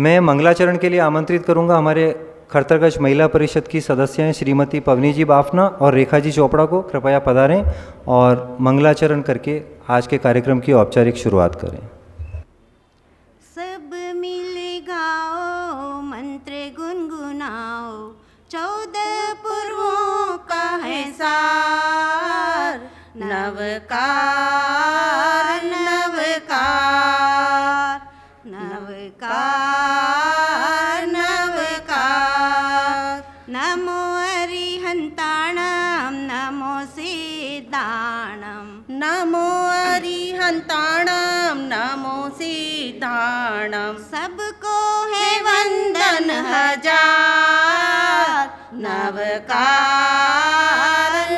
मैं मंगलाचरण के लिए आमंत्रित करूंगा हमारे खड़तरगंज महिला परिषद की सदस्य हैं श्रीमती पवनी जी बाफना और रेखा जी चोपड़ा को। कृपया पधारें और मंगलाचरण करके आज के कार्यक्रम की औपचारिक शुरुआत करें। सब मिल गाओ मंत्र गुनगुनाओ, 14 पूर्वों का है सार। नवकार नवकार नवकार नवकार, नमो अरिहंताणं नमो सिद्धाणं, नमो अरिहंताणं नमो सिद्धाणं। सबको है वंदन हजार। नवकार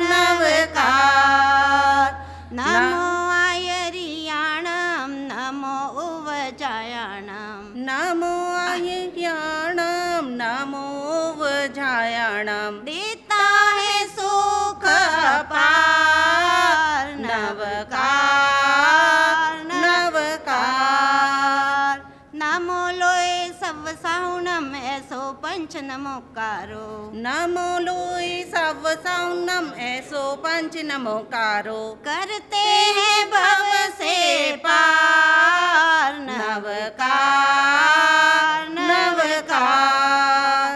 नवकार, नमो आयर्याणं नमो उवजायाणं, नमो आयर्याणं नमो उवजायाणं। देता है सुख अपार। नवकार नवकार, नमो लोय सव साहुणम ऐसो पंच नमोकारो, नमो लोय सव साहुणम ऐसो पंच नमोकारो। करते हैं भव से पार। नवकार नवकार,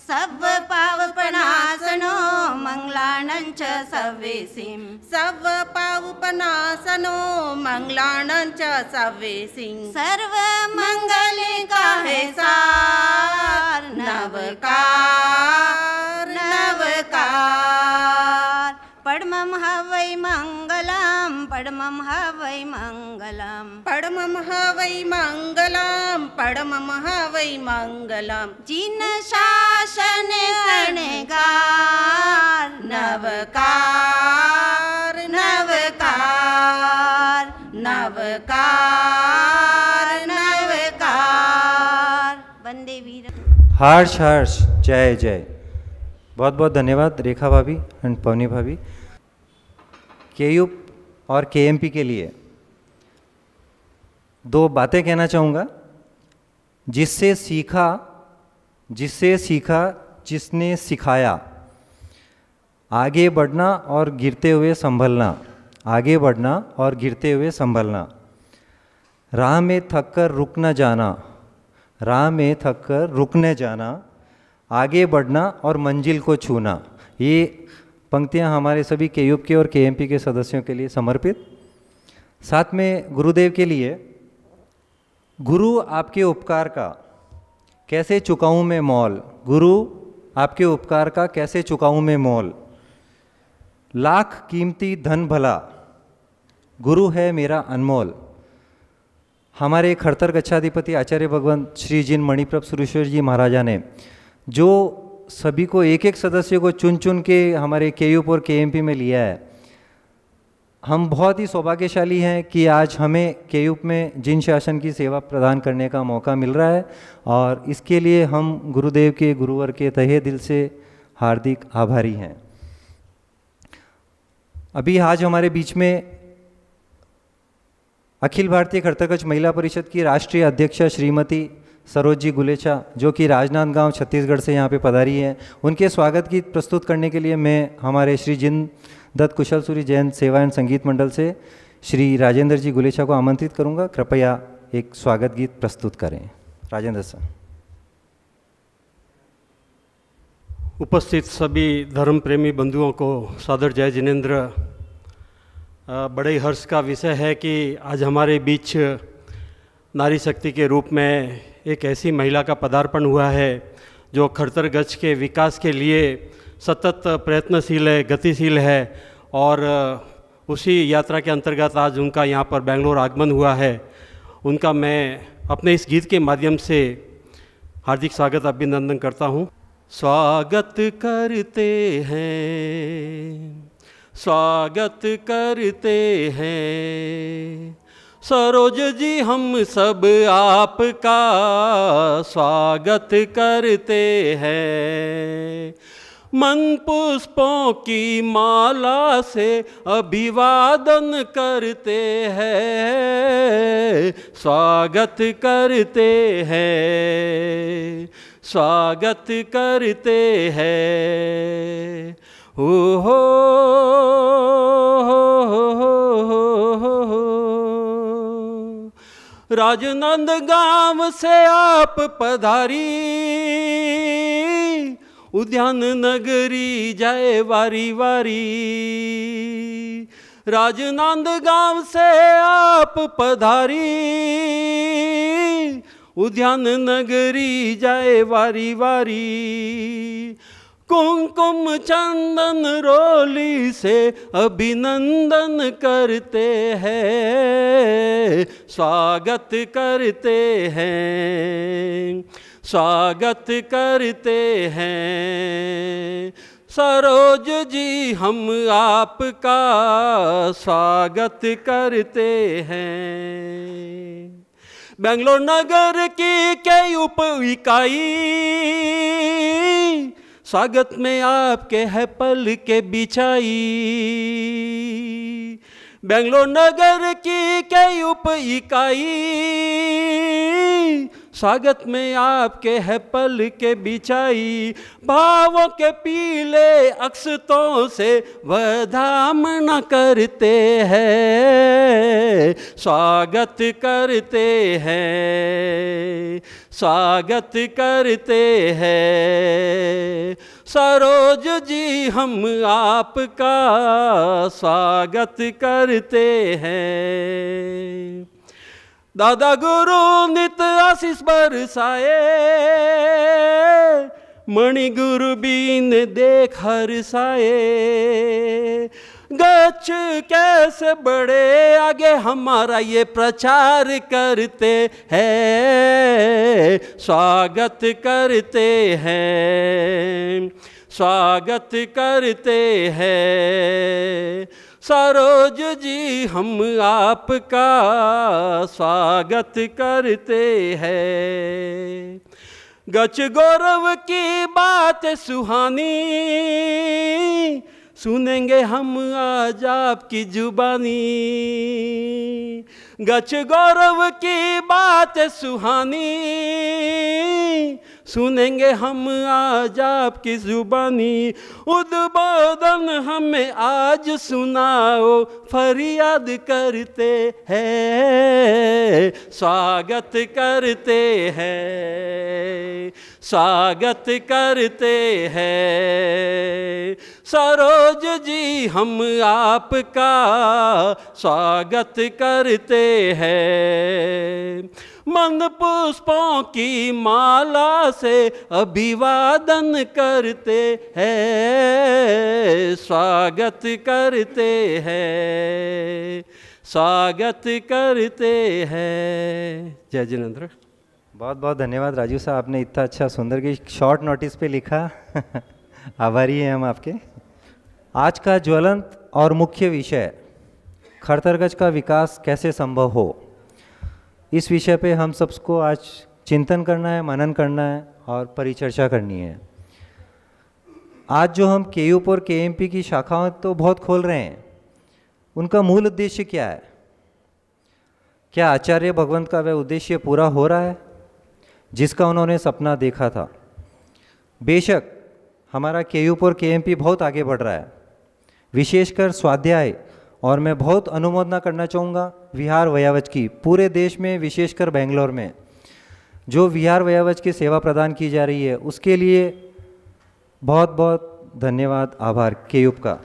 सब पावपनासनो मंगलानं च सवेसिं, सब पावपनासनो मंगलानं च सवेसिं। सर्व मंगल का है सार। नवकार नवकार, परमं हवै मंगलम परमं हवै मंगलम, परमं हवै मंगलम परमं हवै मंगलम। जिन शासन शरणगार। नवकार नवकार नवकार नवकार, वंदे वीर। हर्ष हर्ष जय जय। बहुत बहुत धन्यवाद रेखा भाभी एंड पवनी भाभी। केयूप और केएमपी के लिए दो बातें कहना चाहूँगा। जिससे सीखा जिसने सिखाया, आगे बढ़ना और गिरते हुए संभलना, आगे बढ़ना और गिरते हुए संभलना। राह में थक कर रुक न जाना, राह में थक कर रुक न जाना, आगे बढ़ना और मंजिल को छूना। ये पंक्तियाँ हमारे सभी केयूप के और केएमपी के सदस्यों के लिए समर्पित। साथ में गुरुदेव के लिए, गुरु आपके उपकार का कैसे चुकाऊँ मैं मोल, गुरु आपके उपकार का कैसे चुकाऊँ मैं मोल। लाख कीमती धन भला, गुरु है मेरा अनमोल। हमारे खड़तर गच्छाधिपति आचार्य भगवंत श्री जिन मणिप्रभ सुरेश्वर जी महाराजा ने जो सभी को एक एक सदस्य को चुन चुन के हमारे केयूप और केएमपी में लिया है, हम बहुत ही सौभाग्यशाली हैं कि आज हमें केयूप में जिन शासन की सेवा प्रदान करने का मौका मिल रहा है और इसके लिए हम गुरुदेव के गुरुवर के तहे दिल से हार्दिक आभारी हैं। अभी आज हमारे बीच में अखिल भारतीय खड़तरगंज महिला परिषद की राष्ट्रीय अध्यक्षा श्रीमती सरोज जी गुलेचा, जो कि राजनांदगांव छत्तीसगढ़ से यहाँ पे पधारी हैं, उनके स्वागत गीत प्रस्तुत करने के लिए मैं हमारे श्री जिन दत्त कुशल सूरी जैन सेवा एवं संगीत मंडल से श्री राजेंद्र जी गुलेचा को आमंत्रित करूँगा। कृपया एक स्वागत गीत प्रस्तुत करें। राजेंद्र सर। उपस्थित सभी धर्म प्रेमी बंधुओं को सादर जय जिनेन्द्र। बड़े हर्ष का विषय है कि आज हमारे बीच नारी शक्ति के रूप में एक ऐसी महिला का पदार्पण हुआ है जो खड़तरगंज के विकास के लिए सतत प्रयत्नशील है, गतिशील है और उसी यात्रा के अंतर्गत आज उनका यहाँ पर बेंगलोर आगमन हुआ है। उनका मैं अपने इस गीत के माध्यम से हार्दिक स्वागत अभिनंदन करता हूँ। स्वागत करते हैं, स्वागत करते हैं सरोज जी, हम सब आपका स्वागत करते हैं। मन पुष्पों की माला से अभिवादन करते हैं, स्वागत करते हैं, स्वागत करते हैं। हो हो राजनंद गांव से आप पधारी, उद्यान नगरी जाए वारी वारी। राजनंद गांव से आप पधारी, उद्यान नगरी जाए वारी वारी। कुमकुम चंदन रोली से अभिनंदन करते हैं, स्वागत करते हैं, स्वागत करते हैं। सरोज जी हम आपका स्वागत करते हैं। बेंगलोर नगर की कई उप इकाई स्वागत में आपके है पल के बिछाई। बेंगलोर नगर की कई उप इकाई स्वागत में आपके है पल के बिछाई। भावों के पीले अक्षतों से वधामना करते हैं, स्वागत करते हैं, स्वागत करते हैं। सरोज जी हम आपका स्वागत करते हैं। दादा गुरु नित आशीष बरसाए, मणि गुरु बीन देख हरसाए। गच्छ कैसे बड़े आगे हमारा ये प्रचार करते हैं, स्वागत करते हैं, स्वागत करते हैं। सरोज जी हम आपका स्वागत करते हैं। गच्छ गौरव की बात सुहानी सुनेंगे हम आज आपकी जुबानी। गच्छ गौरव की बात सुहानी सुनेंगे हम आज आपकी जुबानी। उद्बोधन हमें आज सुनाओ, फरियाद करते हैं, स्वागत करते हैं, स्वागत करते हैं। सरोज जी हम आपका स्वागत करते हैं। मन पुष्पों की माला से अभिवादन करते हैं, स्वागत करते हैं, स्वागत करते हैं। जय जिनेंद्र। बहुत बहुत धन्यवाद राजू साहब, आपने इतना अच्छा सुंदर की शॉर्ट नोटिस पे लिखा। आभारी हैं हम आपके। आज का ज्वलंत और मुख्य विषय खड़तरगज का विकास कैसे संभव हो, इस विषय पे हम सबको आज चिंतन करना है, मनन करना है और परिचर्चा करनी है। आज जो हम केयूप और केएमपी की शाखाओं तो बहुत खोल रहे हैं, उनका मूल उद्देश्य क्या है? क्या आचार्य भगवंत का वह उद्देश्य पूरा हो रहा है जिसका उन्होंने सपना देखा था? बेशक हमारा केयूप और केएमपी बहुत आगे बढ़ रहा है, विशेषकर स्वाध्याय। और मैं बहुत अनुमोदना करना चाहूँगा विहार वयावच की, पूरे देश में विशेषकर बेंगलोर में जो विहार वयावच की सेवा प्रदान की जा रही है, उसके लिए बहुत बहुत धन्यवाद, आभार केयूप का।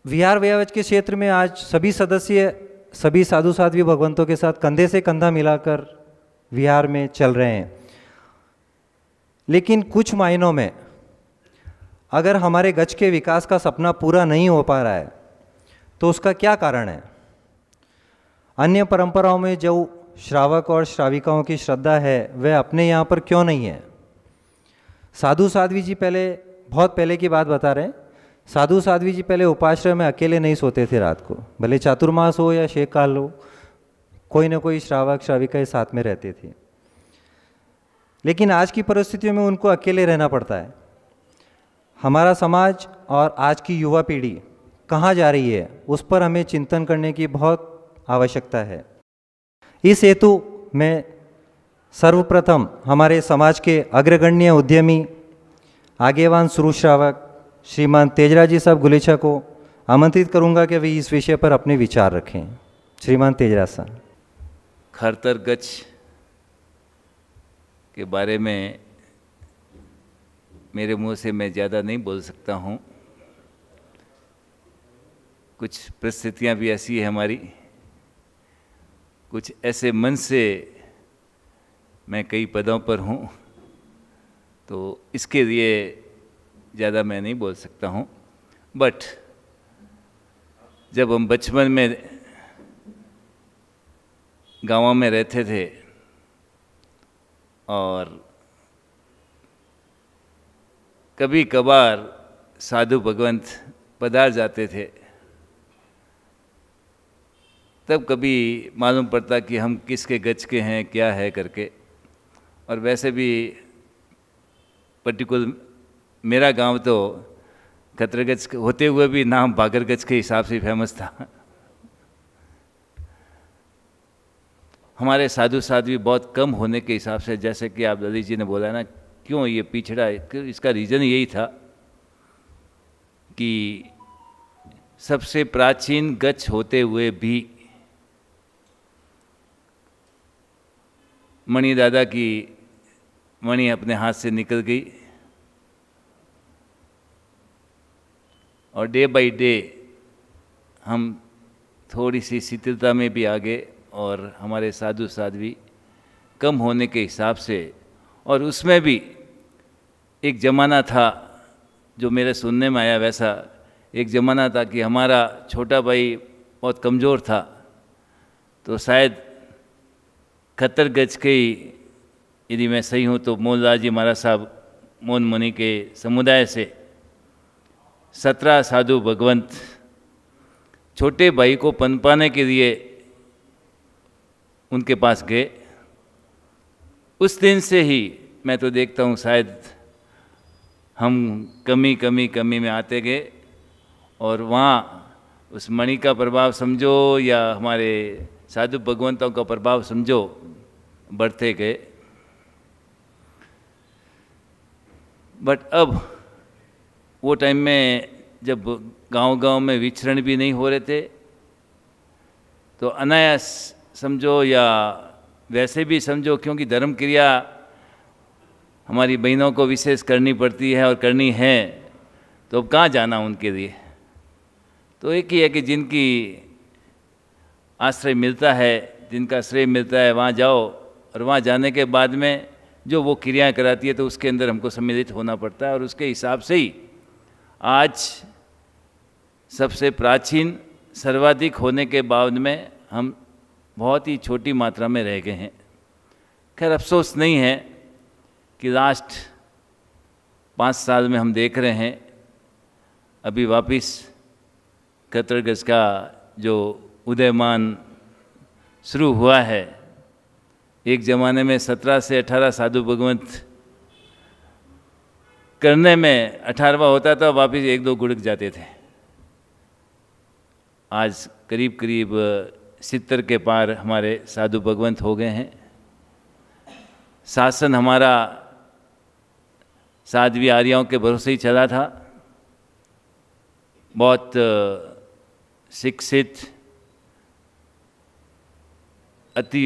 विहार वयावच के क्षेत्र में आज सभी सदस्य, सभी साधु साध्वी भगवंतों के साथ कंधे से कंधा मिलाकर विहार में चल रहे हैं। लेकिन कुछ मायनों में अगर हमारे गच्छ के विकास का सपना पूरा नहीं हो पा रहा है तो उसका क्या कारण है? अन्य परंपराओं में जो श्रावक और श्राविकाओं की श्रद्धा है वह अपने यहाँ पर क्यों नहीं है? साधु साध्वी जी बहुत पहले की बात बता रहे हैं। साधु साध्वी जी पहले उपाश्रय में अकेले नहीं सोते थे रात को, भले चातुर्मास हो या शेकाल हो, कोई ना कोई श्रावक श्राविका साथ में रहते थे। लेकिन आज की परिस्थितियों में उनको अकेले रहना पड़ता है। हमारा समाज और आज की युवा पीढ़ी कहाँ जा रही है, उस पर हमें चिंतन करने की बहुत आवश्यकता है। इस हेतु मैं सर्वप्रथम हमारे समाज के अग्रगण्य उद्यमी, आगेवान सुश्रावक श्रीमान तेजराज साहब गुलेछा को आमंत्रित करूंगा कि वे इस विषय पर अपने विचार रखें। श्रीमान तेजराज साहब। खरतर गच्छ के बारे में मेरे मुंह से मैं ज़्यादा नहीं बोल सकता हूँ। कुछ परिस्थितियाँ भी ऐसी है हमारी, कुछ ऐसे मन से मैं कई पदों पर हूँ, तो इसके लिए ज़्यादा मैं नहीं बोल सकता हूँ। बट जब हम बचपन में गाँवों में रहते थे और कभी कभार साधु भगवंत पधार जाते थे, तब कभी मालूम पड़ता कि हम किसके गच्छ के हैं, क्या है करके। और वैसे भी पर्टिकुलर मेरा गांव तो खतरगच्छ होते हुए भी नाम बागरगच्छ के हिसाब से फेमस था। हमारे साधु साध्वी बहुत कम होने के हिसाब से, जैसे कि आप ललित जी ने बोला ना, क्यों ये पिछड़ा है, इसका रीज़न यही था कि सबसे प्राचीन गच्छ होते हुए भी मणि दादा की मणि अपने हाथ से निकल गई और डे बाय डे हम थोड़ी सी शिथिलता में भी आ गए और हमारे साधु साध्वी कम होने के हिसाब से। और उसमें भी एक ज़माना था जो मेरे सुनने में आया, वैसा एक ज़माना था कि हमारा छोटा भाई बहुत कमज़ोर था, तो शायद खतर गच्छ के ही, यदि मैं सही हूँ तो मोहनलाल जी महाराज साहब मोहन मुनि के समुदाय से 17 साधु भगवंत छोटे भाई को पनपाने के लिए उनके पास गए। उस दिन से ही मैं तो देखता हूँ शायद हम कमी में आते गए और वहाँ उस मणि का प्रभाव समझो या हमारे साधु भगवंतों का प्रभाव समझो, बढ़ते गए। बट अब वो टाइम में जब गांव में विचरण भी नहीं हो रहे थे, तो अनायास समझो या वैसे भी समझो, क्योंकि धर्म क्रिया हमारी बहनों को विशेष करनी पड़ती है और करनी है, तो अब कहाँ जाना उनके लिए। तो एक ही है कि जिनकी आश्रय मिलता है, जिनका श्रेय मिलता है, वहाँ जाओ और वहाँ जाने के बाद में जो वो क्रियाएं कराती है तो उसके अंदर हमको सम्मिलित होना पड़ता है। और उसके हिसाब से ही आज सबसे प्राचीन सर्वाधिक होने के बाद में हम बहुत ही छोटी मात्रा में रह गए हैं। खैर अफसोस नहीं है कि लास्ट 5 साल में हम देख रहे हैं अभी वापस खतर गच्छ का जो उदयमान शुरू हुआ है। एक ज़माने में 17 से 18 साधु भगवंत करने में 18वां होता था, वापस 1-2 गुड़क जाते थे। आज करीब 70 के पार हमारे साधु भगवंत हो गए हैं। शासन हमारा साध्वी आर्यों के भरोसे ही चला था। बहुत शिक्षित, अति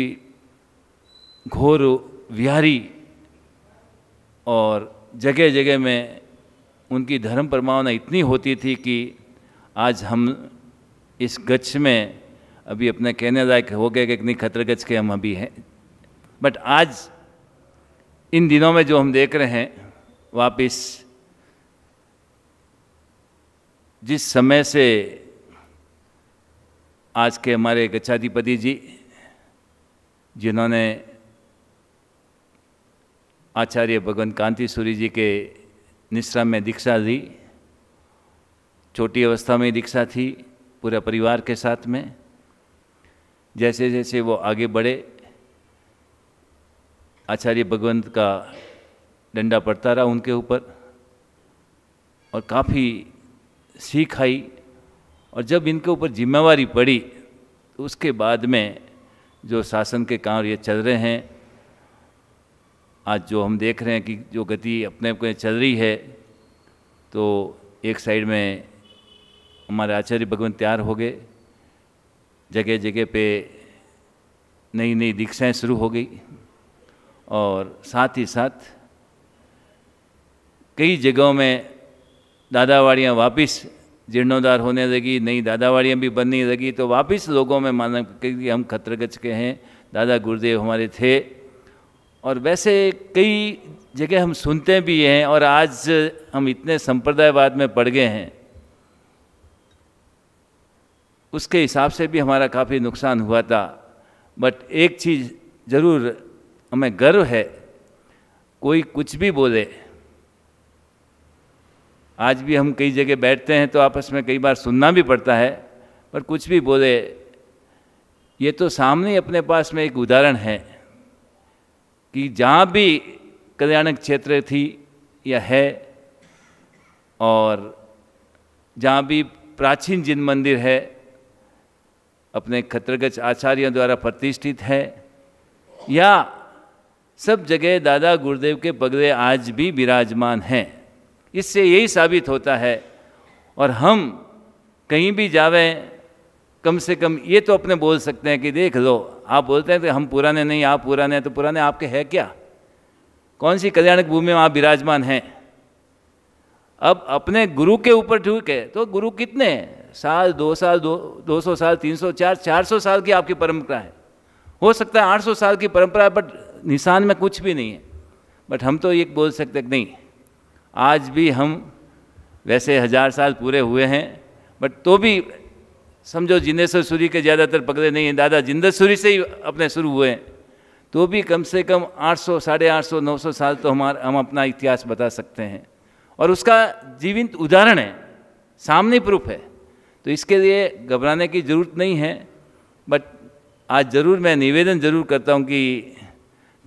घोर विहारी और जगह जगह में उनकी धर्म प्रमाणना इतनी होती थी कि आज हम इस गच्छ में अभी अपने कहने लायक हो गए कि नहीं, खतर गच्छ के हम अभी हैं। बट आज इन दिनों में जो हम देख रहे हैं, वापिस जिस समय से आज के हमारे गच्छाधिपति जी, जिन्होंने आचार्य भगवंत कांति सूरी जी के निश्रा में दीक्षा ली, छोटी अवस्था में दीक्षा थी पूरे परिवार के साथ में। जैसे जैसे वो आगे बढ़े, आचार्य भगवंत का डंडा पड़ता रहा उनके ऊपर और काफ़ी सीख आई। और जब इनके ऊपर जिम्मेवारी पड़ी तो उसके बाद में जो शासन के कार्य चल रहे हैं, आज जो हम देख रहे हैं कि जो गति अपने आप को चल रही है, तो एक साइड में हमारे आचार्य भगवंत तैयार हो गए, जगह जगह पे नई नई दीक्षाएं शुरू हो गई और साथ ही साथ कई जगहों में दादावाड़ियाँ वापस जीर्णोद्धार होने लगी, नई दादावाड़ियाँ भी बनने लगी। तो वापस लोगों में माना कि हम खतरगच के हैं, दादा गुरुदेव हमारे थे। और वैसे कई जगह हम सुनते भी हैं और आज हम इतने संप्रदायवाद में पड़ गए हैं, उसके हिसाब से भी हमारा काफ़ी नुकसान हुआ था। बट एक चीज़ ज़रूर हमें गर्व है, कोई कुछ भी बोले, आज भी हम कई जगह बैठते हैं तो आपस में कई बार सुनना भी पड़ता है, पर कुछ भी बोले, ये तो सामने अपने पास में एक उदाहरण है कि जहाँ भी कल्याणक क्षेत्र थी या है और जहाँ भी प्राचीन जिन मंदिर है अपने खतरगच आचार्यों द्वारा प्रतिष्ठित है, या सब जगह दादा गुरुदेव के पगले आज भी विराजमान हैं। इससे यही साबित होता है। और हम कहीं भी जावें, कम से कम ये तो अपने बोल सकते हैं कि देख लो, आप बोलते हैं कि हम पुराने नहीं, आप पुराने हैं, तो पुराने आपके हैं क्या? कौन सी कल्याणक भूमि में आप विराजमान हैं? अब अपने गुरु के ऊपर ठीक है, तो गुरु कितने हैं? साल, 2 साल, 200 साल, 300, 400 साल की आपकी परंपरा है। हो सकता है 800 साल की परंपरा है, बट निशान में कुछ भी नहीं है। बट हम तो ये बोल सकते हैं कि नहीं, आज भी हम वैसे 1000 साल पूरे हुए हैं, बट तो भी समझो जिनेश्वर सूरी के ज़्यादातर पगले नहीं हैं, दादा जिंदर सूरी से ही अपने शुरू हुए हैं, तो भी कम से कम 800, 850, 900 साल तो हम अपना इतिहास बता सकते हैं। और उसका जीवंत उदाहरण है, सामने प्रूफ है। तो इसके लिए घबराने की ज़रूरत नहीं है। बट आज ज़रूर मैं निवेदन ज़रूर करता हूँ कि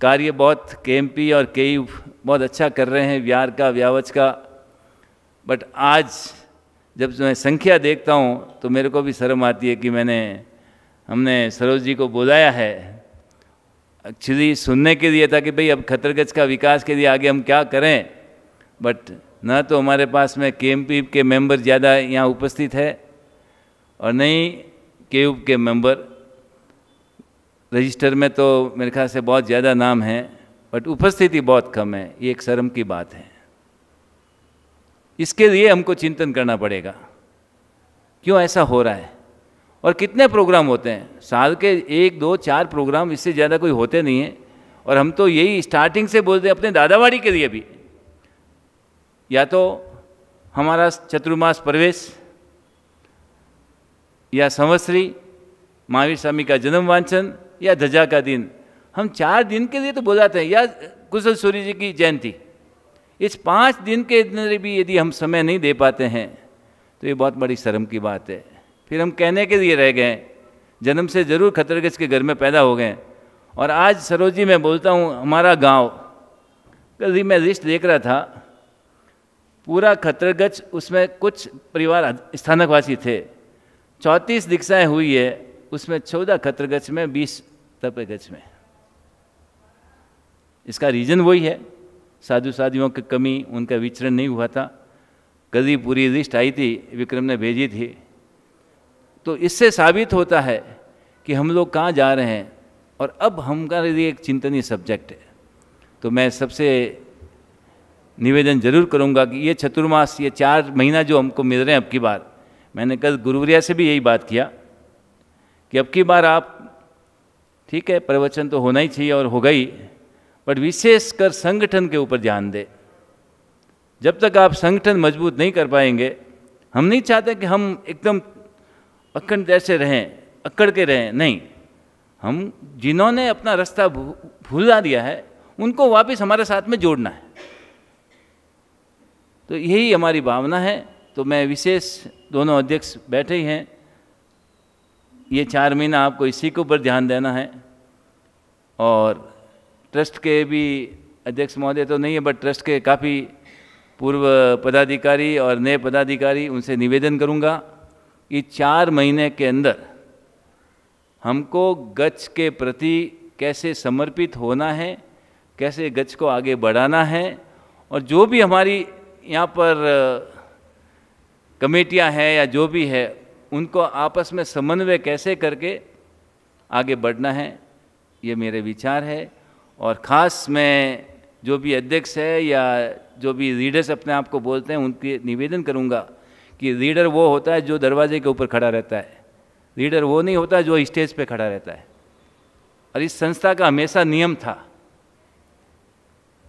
कार्य बहुत केएमपी और केयू बहुत अच्छा कर रहे हैं, विहार का, व्यावच का। बट आज जब मैं संख्या देखता हूँ तो मेरे को भी शर्म आती है कि हमने सरोज जी को बुलाया है, एक्चुअली सुनने के लिए था कि भाई अब खतरगच का विकास के लिए आगे हम क्या करें। बट न तो हमारे पास में केएमपी के मेंबर ज़्यादा यहाँ उपस्थित है और नहीं केयू के मेंबर। रजिस्टर में तो मेरे ख्याल से बहुत ज़्यादा नाम है, बट उपस्थिति बहुत कम है। ये एक शर्म की बात है। इसके लिए हमको चिंतन करना पड़ेगा, क्यों ऐसा हो रहा है और कितने प्रोग्राम होते हैं। साल के 1, 2, 4 प्रोग्राम, इससे ज़्यादा कोई होते नहीं हैं। और हम तो यही स्टार्टिंग से बोलते हैं अपने दादावाड़ी के लिए भी, या तो हमारा चतुर्मास प्रवेश या संवत्सरी, महावीर स्वामी का जन्म वांछन या ध्वजा का दिन, हम 4 दिन के लिए तो बुलाते हैं, या कुशल सूर्य जी की जयंती। इस 5 दिन के अंदर भी यदि हम समय नहीं दे पाते हैं तो ये बहुत बड़ी शर्म की बात है। फिर हम कहने के लिए रह गए, जन्म से ज़रूर खतरगच के घर में पैदा हो गए। और आज सरोजी मैं बोलता हूँ, हमारा गांव, कल ही मैं लिस्ट देख रहा था, पूरा खतरगच, उसमें कुछ परिवार स्थानकवासी थे, 34 दीक्षाएँ हुई है, उसमें 14 खतरगच में, 20 तपेगच में। इसका रीज़न वही है, साधु साधियों की कमी, उनका विचरण नहीं हुआ था। कल ही पूरी लिस्ट आई थी, विक्रम ने भेजी थी। तो इससे साबित होता है कि हम लोग कहाँ जा रहे हैं। और अब हमारे लिए एक चिंतनीय सब्जेक्ट है। तो मैं सबसे निवेदन जरूर करूँगा कि ये चतुर्मास, ये 4 महीना जो हमको मिल रहे हैं अब की बार, मैंने कल गुरुवरिया से भी यही बात किया कि अब की बार आप, ठीक है प्रवचन तो होना ही चाहिए और होगा ही, बट विशेषकर संगठन के ऊपर ध्यान दें। जब तक आप संगठन मजबूत नहीं कर पाएंगे, हम नहीं चाहते कि हम एकदम अखंड जैसे रहें, अकड़ के रहें, नहीं। हम जिन्होंने अपना रास्ता भूला दिया है उनको वापस हमारे साथ में जोड़ना है। तो यही हमारी भावना है। तो मैं विशेष, दोनों अध्यक्ष बैठे ही हैं, ये 4 महीना आपको इसी के ऊपर ध्यान देना है। और ट्रस्ट के भी अध्यक्ष महोदय तो नहीं है, बट ट्रस्ट के काफ़ी पूर्व पदाधिकारी और नए पदाधिकारी, उनसे निवेदन करूंगा कि 4 महीने के अंदर हमको गच्छ के प्रति कैसे समर्पित होना है, कैसे गच्छ को आगे बढ़ाना है, और जो भी हमारी यहाँ पर कमेटियाँ हैं या जो भी है, उनको आपस में समन्वय कैसे करके आगे बढ़ना है, ये मेरे विचार है। और ख़ास मैं जो भी अध्यक्ष है या जो भी लीडर्स अपने आप को बोलते हैं, उनके निवेदन करूंगा कि लीडर वो होता है जो दरवाजे के ऊपर खड़ा रहता है, लीडर वो नहीं होता जो स्टेज पे खड़ा रहता है। और इस संस्था का हमेशा नियम था,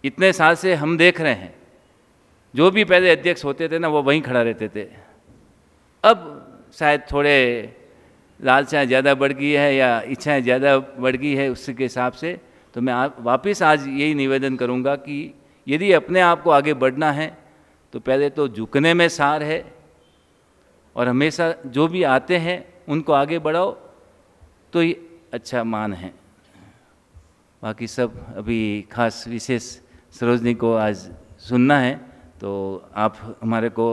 इतने साल से हम देख रहे हैं, जो भी पहले अध्यक्ष होते थे ना, वो वहीं खड़ा रहते थे। अब शायद थोड़े लालसाएँ ज़्यादा बढ़ गई है या इच्छाएँ ज़्यादा बढ़ गई है, उसके हिसाब से तो मैं वापस आज यही निवेदन करूंगा कि यदि अपने आप को आगे बढ़ना है तो पहले तो झुकने में सार है, और हमेशा जो भी आते हैं उनको आगे बढ़ाओ तो ये अच्छा मान है। बाकी सब अभी खास विशेष सरोजनी को आज सुनना है, तो आप हमारे को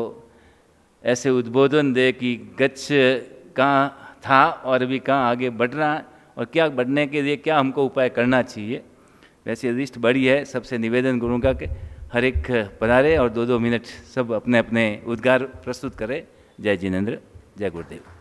ऐसे उद्बोधन दे कि गच्छ कहाँ था और अभी कहाँ आगे बढ़ रहा है, और क्या बढ़ने के लिए क्या हमको उपाय करना चाहिए। वैसे लिस्ट बड़ी है, सबसे निवेदन करूँगा कि हर एक पधारे और 2-2 मिनट सब अपने अपने उद्गार प्रस्तुत करें। जय जिनेंद्र, जय गुरुदेव।